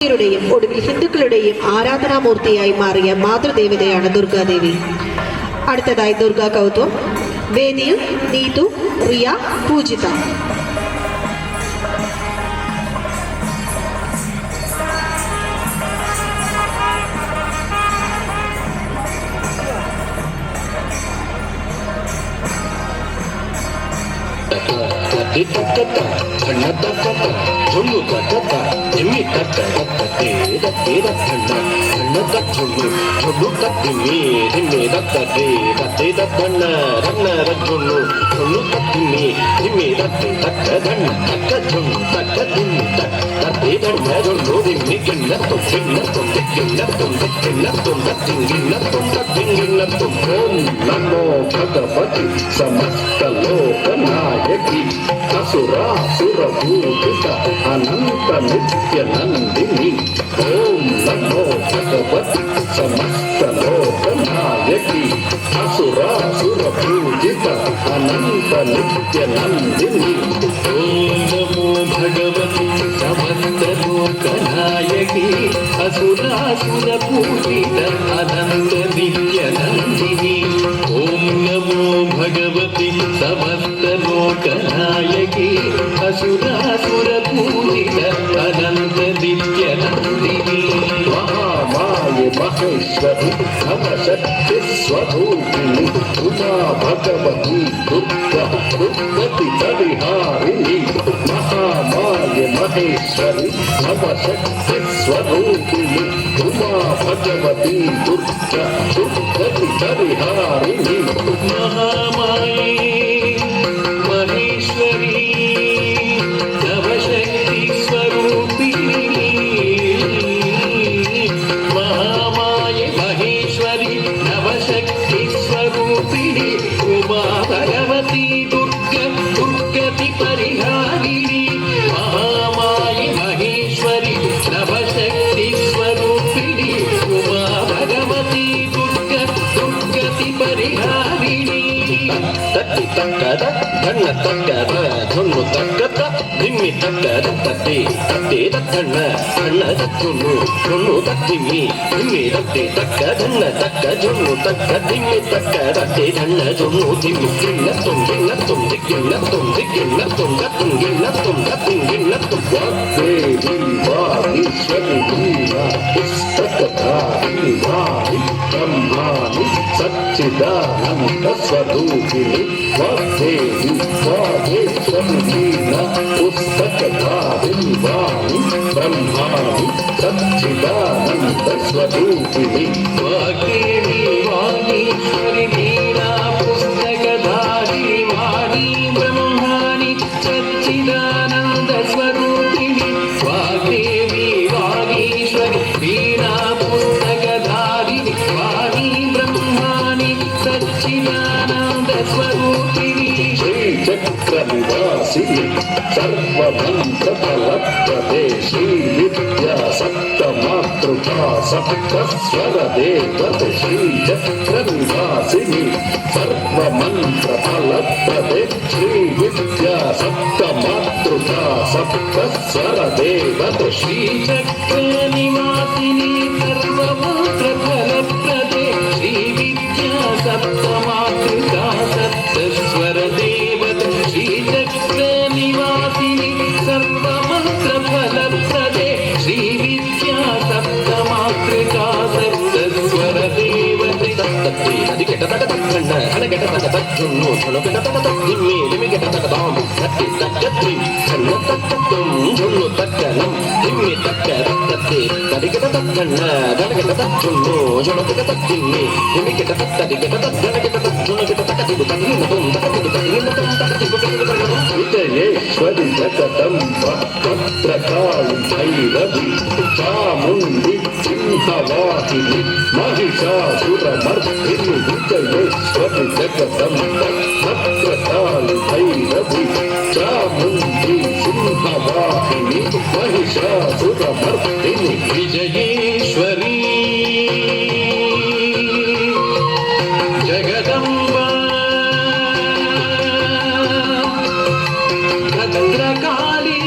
ഒടുവിൽ ഹിന്ദുക്കളുടെയും ആരാധനാമൂർത്തിയായി മാറിയ മാതൃദേവതയാണ് ദുർഗാദേവി. അടുത്തതായി ദുർഗാ കൗത്വം. വേദിയിൽ നീതു, റിയ, പൂജിത. నమో భగవతి సమస్త లోకనాయకి అసురాసురభూషిత అనంత నిత్య నందిని. ఓం నమో భగవతి సమస్త లోకనాయకి అసురాసురభూషిత అనంత నిత్య నందిని. ఓం నమో భగవతి సమస్త లోకనాయకి అసురాసురభూషిత అనంత నిత్య నందిని. ఓం నమో భగవతి సమస్త లోకనాయకి అసురాసురభూషిత అనంత నిత్య నందిని. మహామాయ మహేశ్వరి నవశక్తి స్వరూపిణి ఉమా భగవతి దుర్గా దుర్గతి పరిహారిణి. మహామాయ మహేశ్వరి నవశక్తి స్వరూపిణి ఉమా భగవతి దుర్గా దుర్గతి పరిహారిణి. మహామాయే మహేశ్వరి నవశక్తి స్వరూపిణి. మహామాయే మహేశ్వరి నవశక్తి స్వరూపిణి ఉమా భగవతి దుర్గా దుర్గతి పరిహారిణి. మహామాయే మహేశ్వరి నవశక్తి స్వరూపిణి ఉమా భగవతి దుర్గా దుర్గతి పరిహారిణి. తట్టి తక్కద ధన్న తక్కద ధొన్ను తక్కద దిమ్మి తక్కద తట్టి తట్టి దక్కన్న ధన్న దక్కును ధొన్ను దక్కిమ్మి దిమ్మి దట్టి తక్క ధన్న తక్క జొన్ను తక్క దిమ్మి తక్క దట్టి ధన్న జొన్ను దిమ్మి గిన్న గిన్న దిగ్గిన్న దిగ్గిన్న గిన్న గిన్న వాగ్దేవి వాగీశ్వరి వీణా పుస్తకధారి వారి బ్రహ్మాని సచ్చిదానంద స్వరూపిణి. వాగ్దేవి వాగేశ్వరి వీణా పుస్తకధారి వారి బ్రహ్మాని సచ్చిదానంద స్వరూపిణి. వాగ్దేవి వాగీశ్వరి వీణా పుస్తకధారి వాణి బ్రహ్మాణి సచ్చిదానంద స్వరూపిణి. వాగ్దేవి వాగీశ్వరి వీణా పుస్తకధారి వాణి బ్రహ్మాణి సచ్చిదానంద స్వరూపిణి. శ్రీచక్ర నివాసిని సర్వమంత్ర ఫలప్రదే శ్రీ విద్యా సప్తమాతృకా సప్తస్వర దేవత. శ్రీచక్ర నివాసిని సర్వమంత్ర ఫలప్రదే శ్రీ విద్యా సప్తమాతృకా సప్తస్వర దేవత. శ్రీచక్ర నివాసిని సర్వమంత్ర ఫలప్రదే శ్రీ విద్యా సప్తమాతృకా సప్తస్వర దేవత. శ్రీచక్ర నివాసిని సర్వమంత్ర ఫలప్రదే శ్రీ విద్యా సప్తమాతృకా సప్తస్వర దేవత. తట్టి అదిగెట తట తక్కన్న అనగెట తట తట్టును ధనుగెట తట తక్కిమ్మి దిమిగెట తట దాం తట్టి తక్కత్రి ధన్ను తక్కత్తం ధన్ను తక్కనం దిమ్మి తక్క తట్టి తడిగెట తక్కన్న ధనగెట తట్టును ధనుగెట తక్కిమ్మి దిమిగెట తట్టడిగెట తగ్గనగెట తట్టునగెట తక్కతిగు తగినతం తక్కతిగు తగినతం తక్కతిగు తగినతం. విజయేశ్వరి జగదంబ భద్రకాళి భైరవి చాముండి సింహవాహిని మహిషాసురమర్దిని. విజయేశ్వరి జగదంబ భద్రకాళి భైరవి చాముండి సింహవాహిని మహిషాసురమర్దిని. విజయేశ్వరి జగదంబ భద్రకాళి